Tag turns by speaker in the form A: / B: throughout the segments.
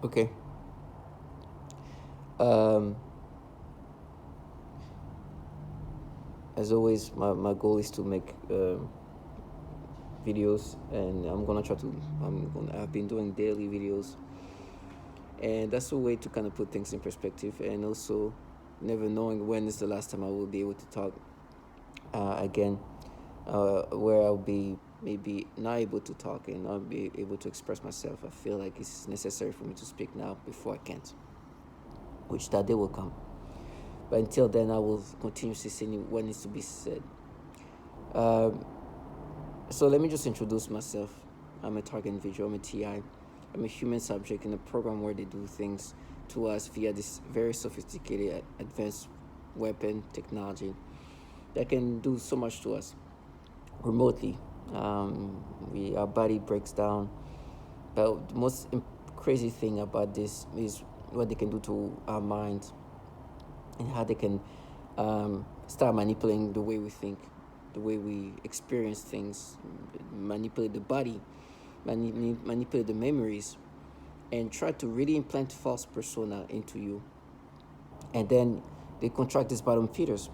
A: Okay. Um, as always, my goal is to make videos, and I've been doing daily videos, and that's a way to kind of put things in perspective, and also never knowing when is the last time I will be able to talk again, where I'll be maybe not able to talk and not be able to express myself. I feel like it's necessary for me to speak now before I can't, which that day will come. But until then, I will continuously say what needs to be said. Um, so let me just introduce myself. I'm a target individual. I'm a TI. I'm a human subject in a program where they do things to us via this very sophisticated, advanced weapon technology that can do so much to us remotely. Our body breaks down. But the most crazy thing about this is what they can do to our mind and how they can start manipulating the way we think, the way we experience things, manipulate the body, manipulate the memories, and try to really implant false persona into you. And then they contract these bottom feeders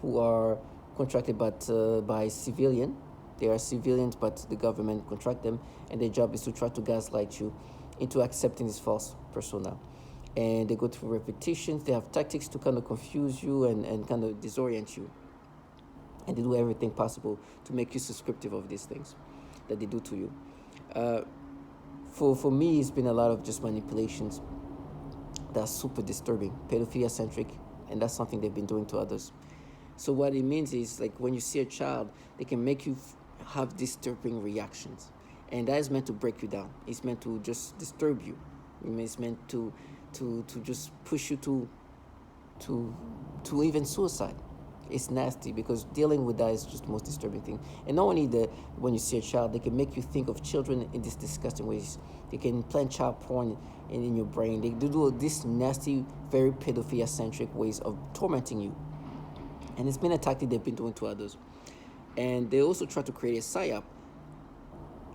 A: who are contracted by civilian. They are civilians, but the government contract them, and their job is to try to gaslight you into accepting this false persona. And they go through repetitions. They have tactics to kind of confuse you and kind of disorient you. And they do everything possible to make you subscriptive of these things that they do to you. Uh, for me, it's been a lot of just manipulations that's super disturbing, pedophilia centric, and that's something they've been doing to others. So what it means is, like, when you see a child, they can make you have disturbing reactions, and that is meant to break you down. It's meant to just disturb you. It's meant to just push you to even suicide. It's nasty because dealing with that is just the most disturbing thing. And not only that, when you see a child, they can make you think of children in these disgusting ways. They can plant child porn in your brain. They do this nasty, very pedophilia centric ways of tormenting you. And it's been a tactic they've been doing to others. And they also try to create a psyop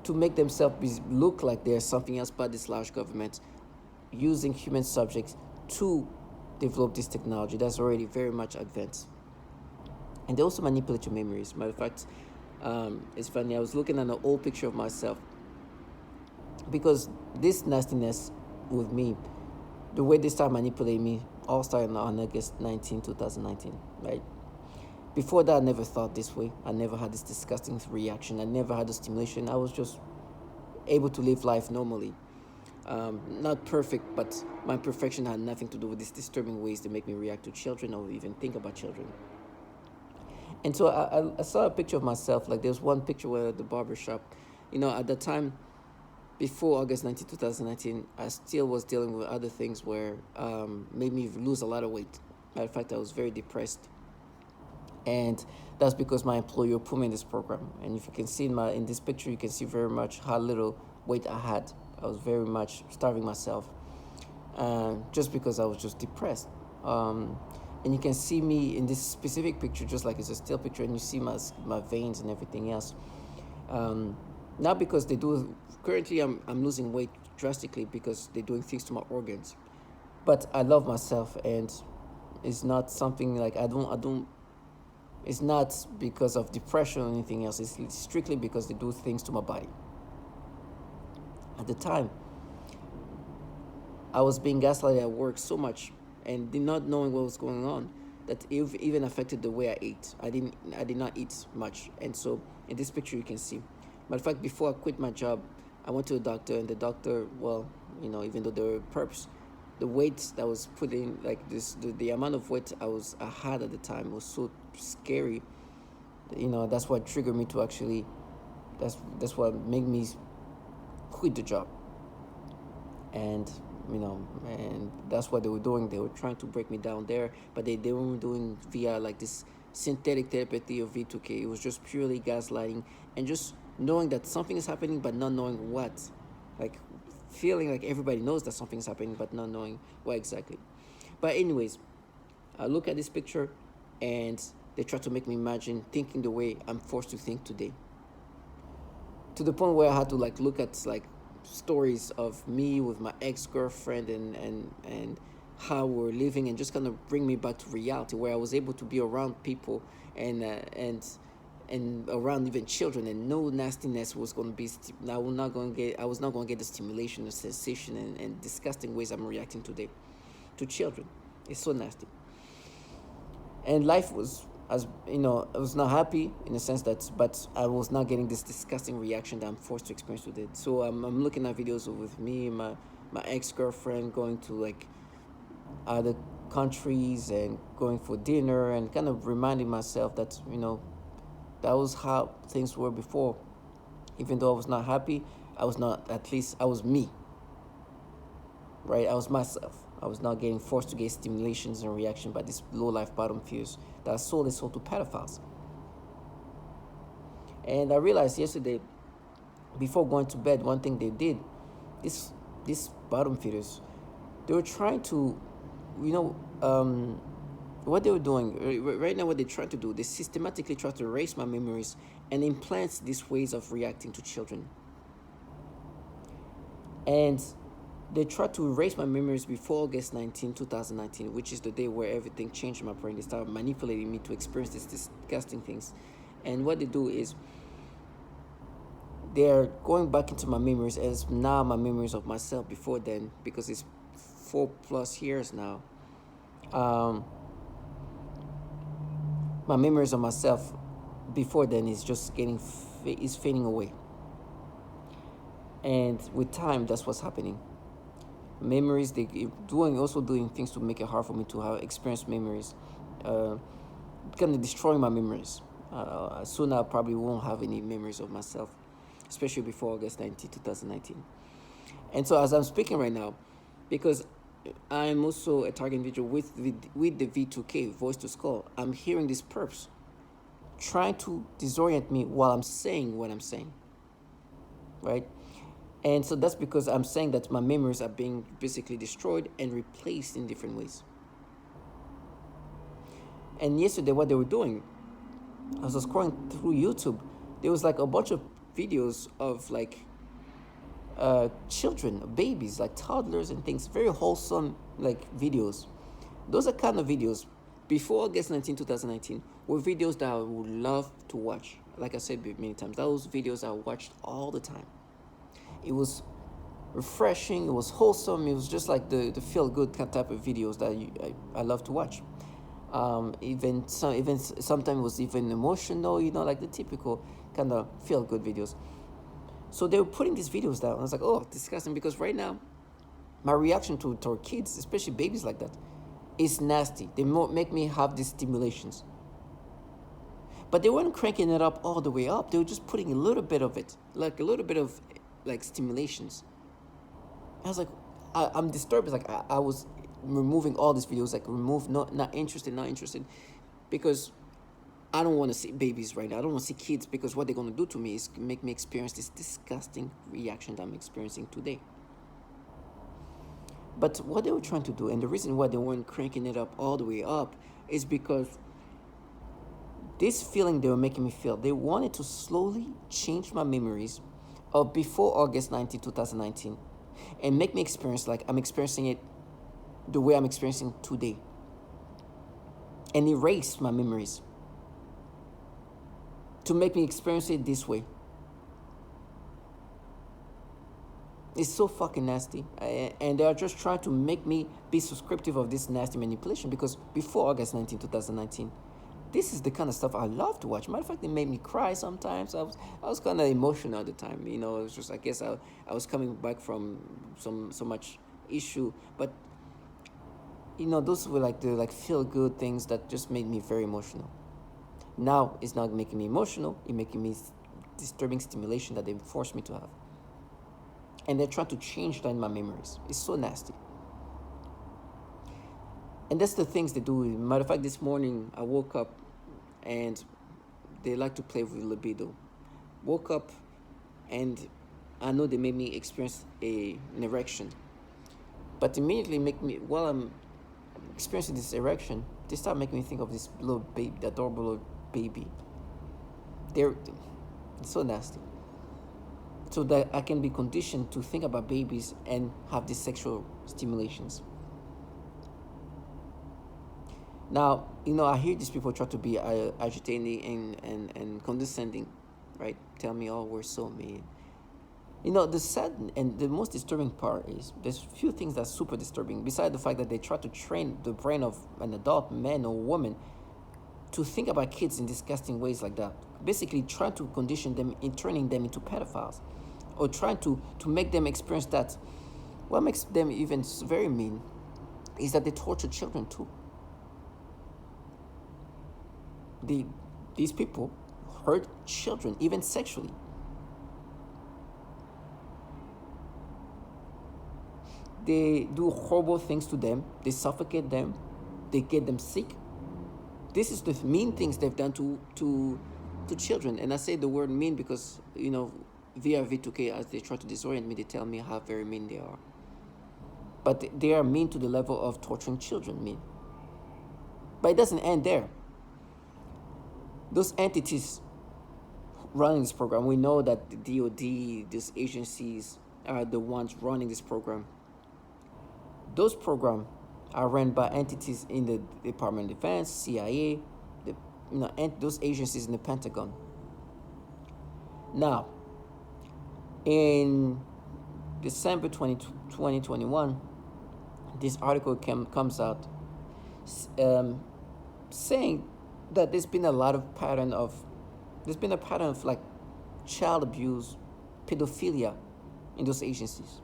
A: to make themselves look like they're something else but this large government, using human subjects to develop this technology that's already very much advanced. And they also manipulate your memories. Matter of fact, it's funny. I was looking at an old picture of myself because this nastiness with me, the way they start manipulating me, all started on August 19, 2019, right? Before that, I never thought this way. I never had this disgusting reaction. I never had the stimulation. I was just able to live life normally. Not perfect, but my perfection had nothing to do with these disturbing ways that make me react to children or even think about children. And so I saw a picture of myself. Like, there's one picture where at the barber shop, at the time, before August 19, 2019, I still was dealing with other things where made me lose a lot of weight. Matter of fact, I was very depressed. And that's because my employer put me in this program. And if you can see in this picture, you can see very much how little weight I had. I was very much starving myself, just because I was just depressed. And you can see me in this specific picture, just like it's a still picture, and you see my veins and everything else. Not because they do. Currently, I'm losing weight drastically because they're doing things to my organs. But I love myself, and it's not something like I don't. It's not because of depression or anything else. It's strictly because they do things to my body. At the time, I was being gaslighted at work so much and did not knowing what was going on that it even affected the way I ate. I did not eat much. And so in this picture you can see. Matter of fact, before I quit my job, I went to a doctor, and the doctor, well, even though there were perps, the weight that was put in, like this, the amount of weight I had at the time was so scary. That's what triggered me to actually. That's what made me quit the job. And and that's what they were doing. They were trying to break me down there, but they weren't doing via like this synthetic telepathy or V2K. It was just purely gaslighting and just knowing that something is happening but not knowing what. Like, feeling like everybody knows that something is happening but not knowing what exactly. But anyways, I look at this picture and they try to make me imagine thinking the way I'm forced to think today, to the point where I had to like look at like stories of me with my ex-girlfriend, and how we're living, and just kind of bring me back to reality, where I was able to be around people, and and around even children, and no nastiness was going to be I was not going to get the stimulation, the sensation, and disgusting ways I'm reacting today to children. It's so nasty. And life was, as you know, I was not happy in the sense that, but I was not getting this disgusting reaction that I'm forced to experience with it. So I'm looking at videos of with me and my ex-girlfriend going to like other countries and going for dinner, and kind of reminding myself that, that was how things were before. Even though I was not happy, I was not, at least I was me, right? I was myself. I was not getting forced to get stimulations and reaction by these low life bottom fears that sold and sold to pedophiles. And I realized yesterday, before going to bed, one thing they did, this these bottom feeders, they were trying to, you know, what they were doing right now, what they're trying to do, they systematically try to erase my memories and implant these ways of reacting to children. And they tried to erase my memories before August 19, 2019, which is the day where everything changed in my brain. They started manipulating me to experience these disgusting things. And what they do is they're going back into my memories as now my memories of myself before then, because it's 4+ years now. My memories of myself before then is just is fading away. And with time, that's what's happening. Memories, they doing things to make it hard for me to have experience memories, kind of destroying my memories. Soon I probably won't have any memories of myself, especially before August 19, 2019. And so as I'm speaking right now, because I'm also a target individual with the V2K, voice to skull, I'm hearing these perps trying to disorient me while I'm saying what I'm saying, right? And so that's because I'm saying that my memories are being basically destroyed and replaced in different ways. And yesterday, what they were doing, I was scrolling through YouTube, there was like a bunch of videos of like children, babies, like toddlers and things, very wholesome like videos. Those are kind of videos before August 19, 2019 were videos that I would love to watch. Like I said many times, those videos I watched all the time. It was refreshing, it was wholesome, it was just like the feel good type of videos that I love to watch. Even sometimes it was even emotional, like the typical kind of feel good videos. So they were putting these videos down. I was like, oh, disgusting, because right now my reaction to kids, especially babies like that, is nasty. They make me have these stimulations. But they weren't cranking it up all the way up. They were just putting a little bit of it, like a little bit of like stimulations. I was like, I'm disturbed. It's like I was removing all these videos, like not interested, because I don't want to see babies right now. I don't want to see kids, because what they're going to do to me is make me experience this disgusting reaction that I'm experiencing today. But what they were trying to do, and the reason why they weren't cranking it up all the way up, is because this feeling they were making me feel, they wanted to slowly change my memories of before August 2019, and make me experience like I'm experiencing it the way I'm experiencing today, and erase my memories to make me experience it this way. It's so fucking nasty. And they are just trying to make me be subscriptive of this nasty manipulation, because before August 19, 2019, this is the kind of stuff I love to watch. Matter of fact, it made me cry sometimes. I was kind of emotional at the time. It was just, I guess I was coming back from so much issue. But, those were like the feel good things that just made me very emotional. Now it's not making me emotional. It's making me disturbing stimulation that they forced me to have. And they're trying to change that in my memories. It's so nasty. And that's the things they do. Matter of fact, this morning I woke up and they like to play with libido. Woke up and I know they made me experience an erection. But immediately while I'm experiencing this erection, they start making me think of this little baby, the adorable little baby. It's so nasty. so that I can be conditioned to think about babies and have these sexual stimulations. Now, I hear these people try to be agitating and condescending, right? Tell me, oh, we're so mean. The sad and the most disturbing part is there's few things that's super disturbing, besides the fact that they try to train the brain of an adult man or woman to think about kids in disgusting ways like that. Basically, trying to condition them in turning them into pedophiles, or trying to make them experience that. What makes them even very mean is that they torture children too. They, these people hurt children, even sexually. They do horrible things to them. They suffocate them. They get them sick. This is the mean things they've done to children. And I say the word mean because, via V2K, as they try to disorient me, they tell me how very mean they are. But they are mean to the level of torturing children, mean. But it doesn't end there. Those entities running this program, we know that the DOD, these agencies are the ones running this program. Those programs are run by entities in the Department of Defense, CIA, those agencies in the Pentagon. Now, in December 2021, this article comes out saying that there's been a pattern of like child abuse, pedophilia in those agencies.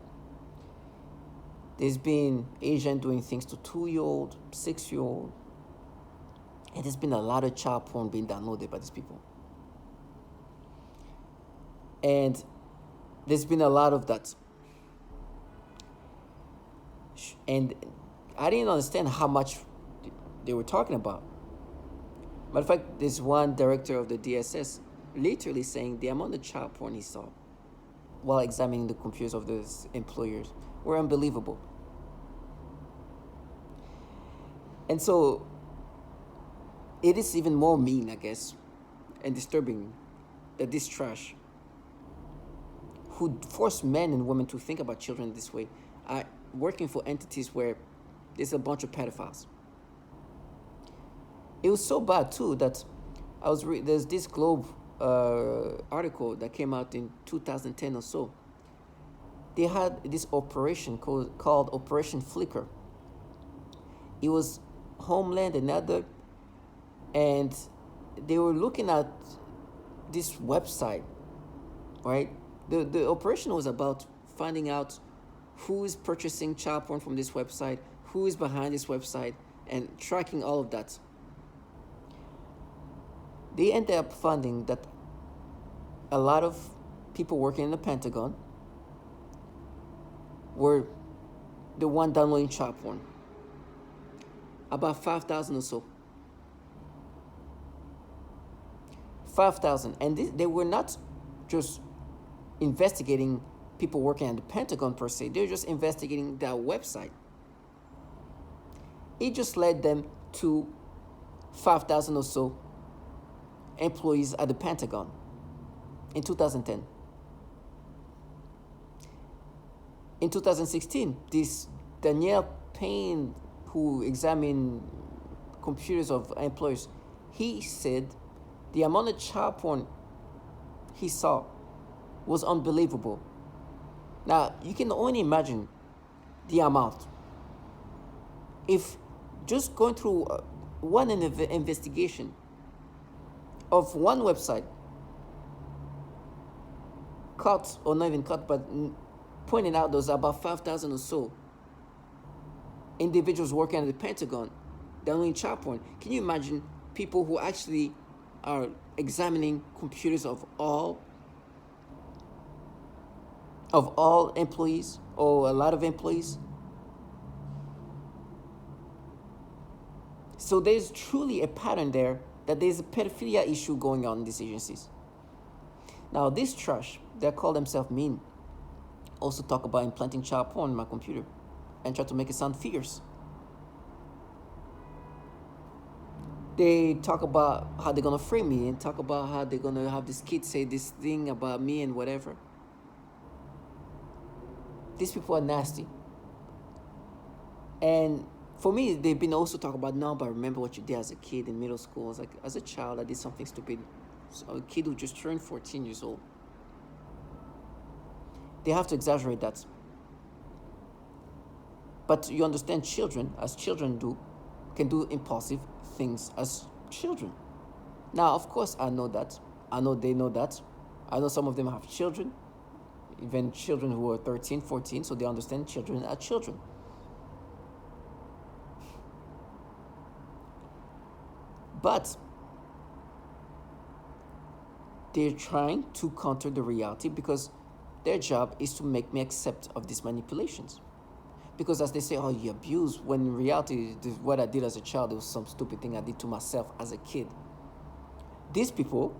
A: There's been agents doing things to 2-year-old, 6-year-old, and there's been a lot of child porn being downloaded by these people. And there's been a lot of that. And I didn't understand how much they were talking about. Matter of fact, there's one director of the DSS literally saying the amount of child porn he saw while examining the computers of those employers were unbelievable. And so it is even more mean, I guess, and disturbing that this trash, who force men and women to think about children this way, are working for entities where there's a bunch of pedophiles. It was so bad too that there's this Globe article that came out in 2010 or so. They had this operation called Operation Flicker. It was Homeland and other, and they were looking at this website, right? The operation was about finding out who is purchasing child porn from this website, who is behind this website, and tracking all of that. They ended up finding that a lot of people working in the Pentagon were the one downloading child porn. About 5,000 or so. 5,000. And they were not just investigating people working at the Pentagon per se. They're just investigating that website. It just led them to 5,000 or so employees at the Pentagon in 2010. In 2016, this Daniel Payne, who examined computers of employers, he said the amount of child porn he saw was unbelievable. Now, you can only imagine the amount. If just going through one investigation of one website, caught, or not even caught, but pointing out those about 5,000 or so individuals working at the Pentagon downloading child porn. Can you imagine people who actually are examining computers of all employees, or a lot of employees? So there's truly a pattern there that there's a pedophilia issue going on in these agencies. Now, this trash, they call themselves mean, also talk about implanting child porn in my computer and try to make it sound fierce. They talk about how they're gonna frame me and talk about how they're gonna have this kid say this thing about me and whatever. These people are nasty. And for me, they've been also talking about now, but remember what you did as a kid in middle school. I was like, as a child, I did something stupid. So a kid who just turned 14 years old. They have to exaggerate that. But you understand, children, as children do, can do impulsive things as children. Now, of course, I know that. I know they know that. I know some of them have children, even children who are 13, 14, so they understand children are children. But they're trying to counter the reality because their job is to make me accept of these manipulations. Because as they say, oh, you abuse, when in reality, what I did as a child, it was some stupid thing I did to myself as a kid. These people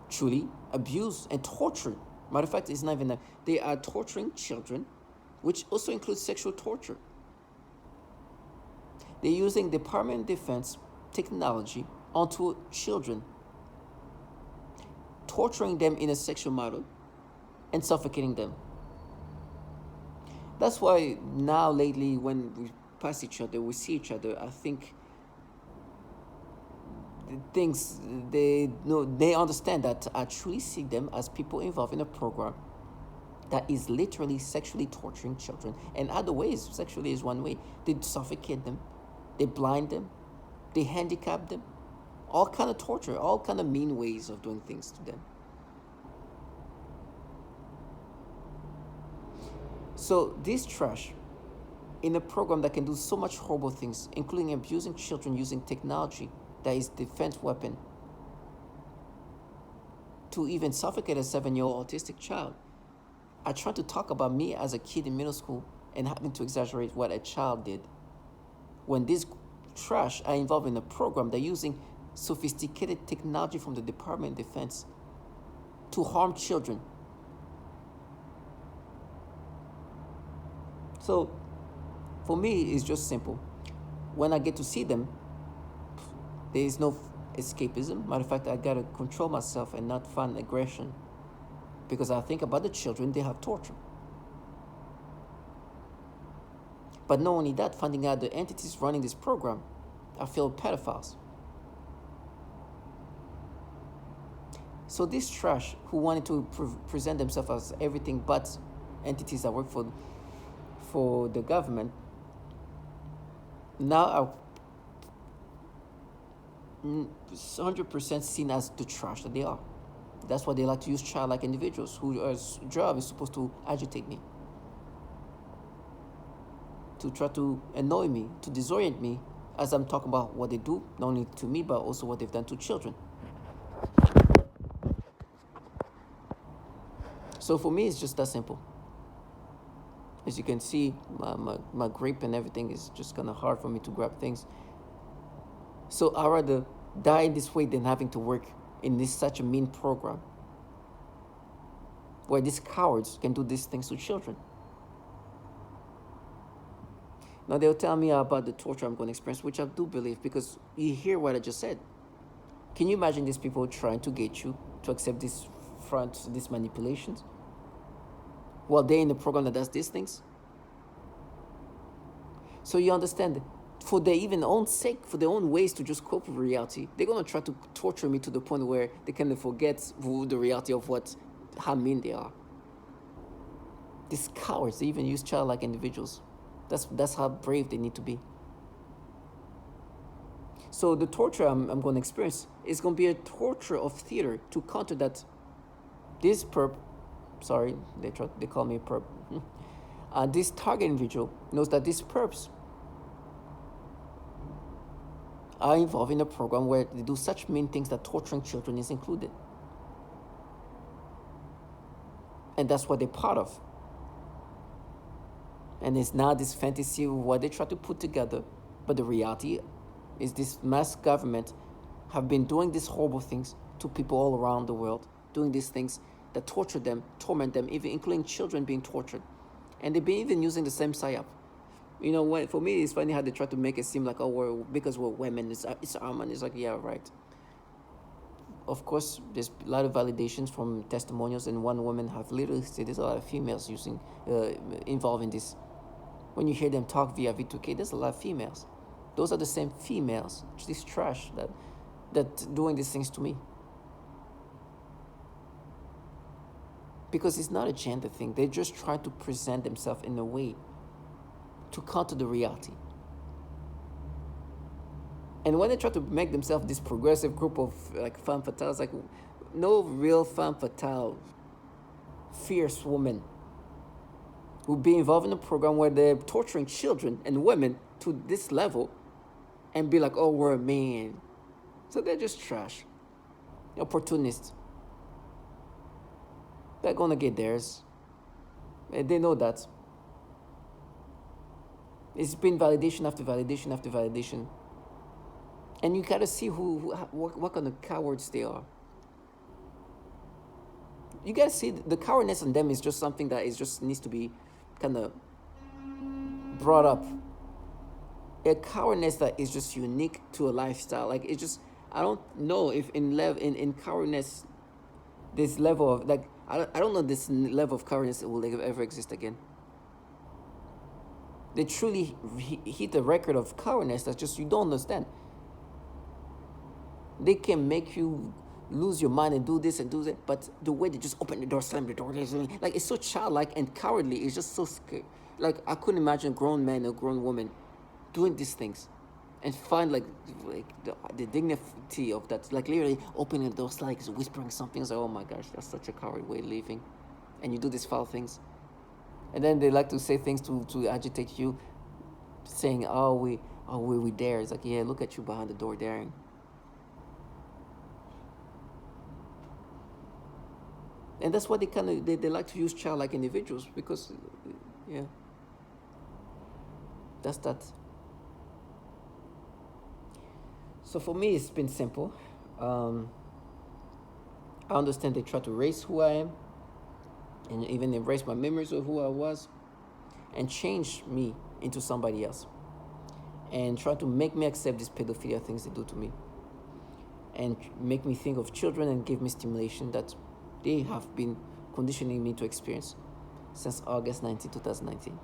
A: truly abuse and torture. Matter of fact, it's not even that. They are torturing children, which also includes sexual torture. They're using Department of Defense technology onto children, torturing them in a sexual manner and suffocating them. That's why now lately when we pass each other, we see each other, I think things they know they understand that I truly see them as people involved in a program that is literally sexually torturing children. And other ways, sexually is one way. They suffocate them, they blind them, they handicap them, all kind of torture, all kind of mean ways of doing things to them. So this trash in a program that can do so much horrible things, including abusing children using technology that is defense weapon to even suffocate a 7-year-old autistic child. I try to talk about me as a kid in middle school and having to exaggerate what a child did. When these trash are involved in a program, they're using sophisticated technology from the Department of Defense to harm children. So for me, it's just simple. When I get to see them, there is no escapism. Matter of fact, I gotta control myself and not find aggression because I think about the children, they have torture. But not only that, finding out the entities running this program are filled pedophiles. So this trash who wanted to present themselves as everything but entities that work for the government now are 100% seen as the trash that they are. That's why they like to use childlike individuals whose job is supposed to agitate me, to try to annoy me, to disorient me as I'm talking about what they do, not only to me, but also what they've done to children. So for me, it's just that simple. As you can see, my grip and everything is just kind of hard for me to grab things. So I'd rather die in this way than having to work in this such a mean program where these cowards can do these things to children. Now they'll tell me about the torture I'm going to experience, which I do believe because you hear what I just said. Can you imagine these people trying to get you to accept these manipulations? While they're in the program that does these things? So you understand, for their even own sake, for their own ways to just cope with reality, they're going to try to torture me to the point where they kind of forget the reality of how mean they are. These cowards, they even use childlike individuals. That's how brave they need to be. So the torture I'm going to experience is going to be a torture of theater to counter that this perp, sorry, they call me a perp. This target individual knows that these perps are involved in a program where they do such mean things that torturing children is included. And that's what they're part of. And it's now this fantasy of what they try to put together. But the reality is this mass government have been doing these horrible things to people all around the world, doing these things that torture them, torment them, even including children being tortured. And they've been even using the same psyop. You know, for me, it's funny how they try to make it seem like, oh, because we're women, it's our man. It's like, yeah, right. of course, there's a lot of validations from testimonials, and one woman have literally said there's a lot of females involved in this. When you hear them talk via V2K, there's a lot of females. Those are the same females, this trash that doing these things to me. Because it's not a gender thing. They just try to present themselves in a way to counter the reality. And when they try to make themselves this progressive group of like femme fatales, like no real femme fatale, fierce woman would be involved in a program where they're torturing children and women to this level and be like, oh, we're a man. So they're just trash. Opportunists. They're gonna get theirs. And they know that. It's been validation after validation after validation. And you gotta see what kind of cowards they are. You gotta see the cowardness in them is just something that is just needs to be kind of brought up. A cowardness that is just unique to a lifestyle. Like it's just, I don't know if in cowardness, this level of like I don't know this level of cowardness will ever exist again. They truly hit a record of cowardness that's just you don't understand. They can make you lose your mind and do this and do that, but the way they just open the door, slam the door, like it's so childlike and cowardly. It's just so scary. Like I couldn't imagine a grown man or grown woman doing these things and find like the dignity of that, like literally opening the door, like whispering something. It's like, oh my gosh, that's such a coward way of living. And you do these foul things. And then they like to say things to agitate you, saying, we dare. It's like, yeah, look at you behind the door daring. And that's why they like to use childlike individuals because, yeah, that's that. So for me, it's been simple. I understand they try to erase who I am and even erase my memories of who I was and change me into somebody else and try to make me accept these pedophilia things they do to me and make me think of children and give me stimulation that they have been conditioning me to experience since August 19, 2019.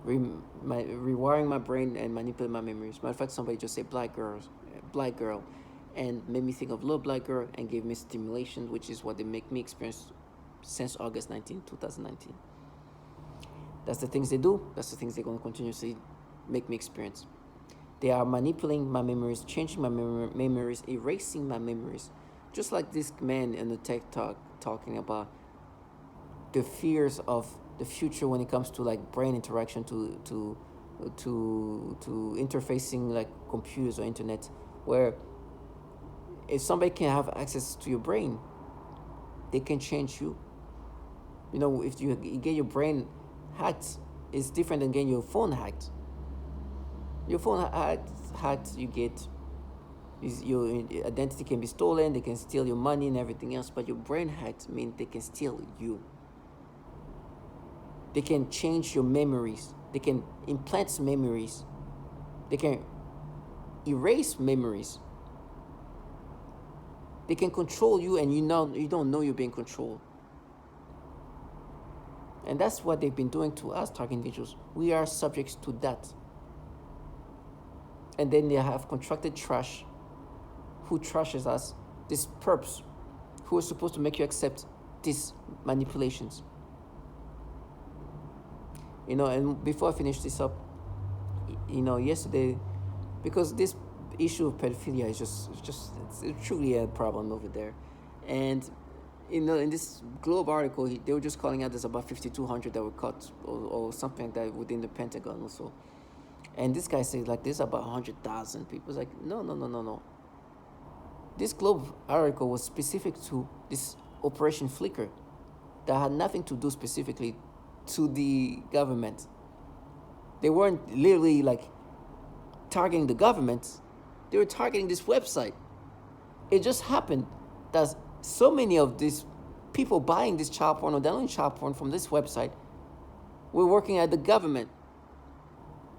A: Rewiring my brain and manipulating my memories. Matter of fact, somebody just said black girl, and made me think of little black girl and gave me stimulation, which is what they make me experience since August 19, 2019. That's the things they do. That's the things they're going to continuously make me experience. They are manipulating my memories, changing my memories, erasing my memories. Just like this man in the tech talk talking about the fears of the future when it comes to like brain interaction to interfacing like computers or internet, where if somebody can have access to your brain, they can change you. You know, if you get your brain hacked, it's different than getting your phone hacked. Your phone hacked, you get your identity can be stolen, they can steal your money and everything else, but your brain hacked means they can steal you. They can change your memories. They can implant memories. They can erase memories. They can control you and you don't know you're being controlled. And that's what they've been doing to us, target individuals. We are subjects to that. And then they have contracted trash who trashes us, these perps who are supposed to make you accept these manipulations. You know, and before I finish this up, you know, yesterday, because this issue of pedophilia is it's truly a problem over there. And, you know, in this Globe article, they were just calling out there's about 5,200 that were caught or something like that within the Pentagon also. And this guy said, like, there's about 100,000 people. It's like, no. This Globe article was specific to this Operation Flicker that had nothing to do specifically to the government. They weren't literally, like, targeting the government. They were targeting this website. It just happened that so many of these people buying this child porn or downloading child porn from this website were working at the government.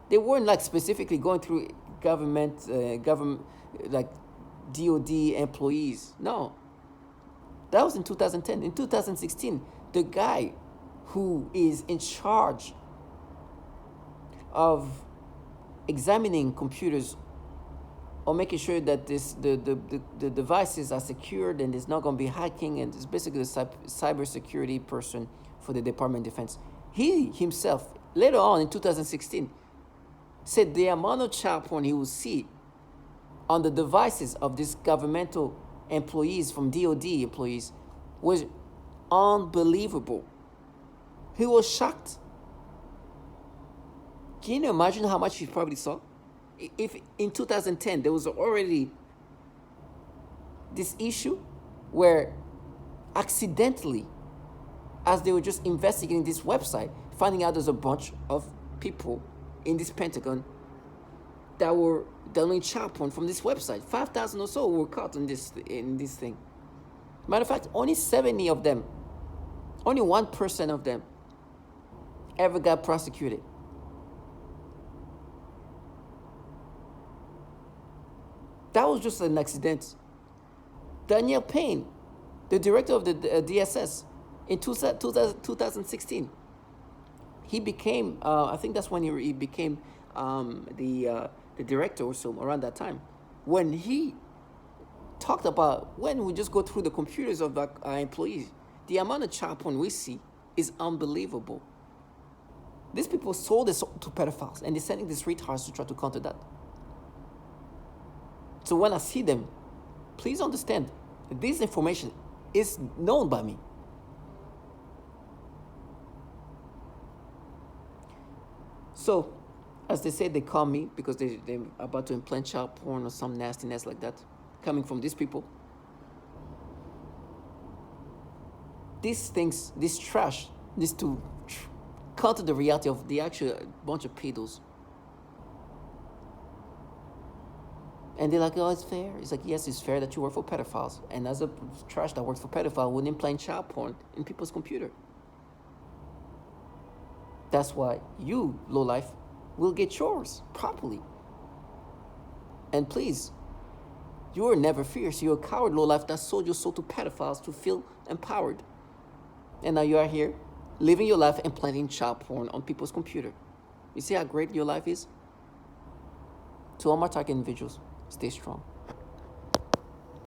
A: They weren't like specifically going through government like DOD employees. No, that was in 2010. In 2016, the guy who is in charge of examining computers or making sure that the devices are secured and there's not going to be hacking, and it's basically the cybersecurity person for the Department of Defense. He himself, later on in 2016, said the amount of child porn he will see on the devices of these governmental employees, from DOD employees, was unbelievable. He was shocked. Can you imagine how much he probably saw? If in 2010 there was already this issue where accidentally, as they were just investigating this website, finding out there's a bunch of people in this Pentagon that were downloading child porn from this website. 5,000 or so were caught in this thing. Matter of fact, only 70 of them, only 1% of them ever got prosecuted. That was just an accident. Daniel Payne, the director of the DSS, in 2016, he became, I think that's when he became the director or so, around that time. When he talked about, when we just go through the computers of our employees, the amount of child porn we see is unbelievable. These people sold this to pedophiles, and they're sending these retards to try to counter that. So when I see them, please understand that this information is known by me. So, as they say, they call me because they're about to implant child porn or some nastiness like that, coming from these people. These things, this trash, needs to counter the reality of the actual bunch of pedos. And they're like, oh, it's fair. It's like, yes, it's fair that you work for pedophiles. And as a trash that works for pedophiles wouldn't implant child porn in people's computer. That's why you, lowlife, will get yours properly. And please, you were never fierce. You're a coward, lowlife, that sold your soul to pedophiles to feel empowered. And now you are here, living your life and planting child porn on people's computer. You see how great your life is? To all my target individuals, stay strong.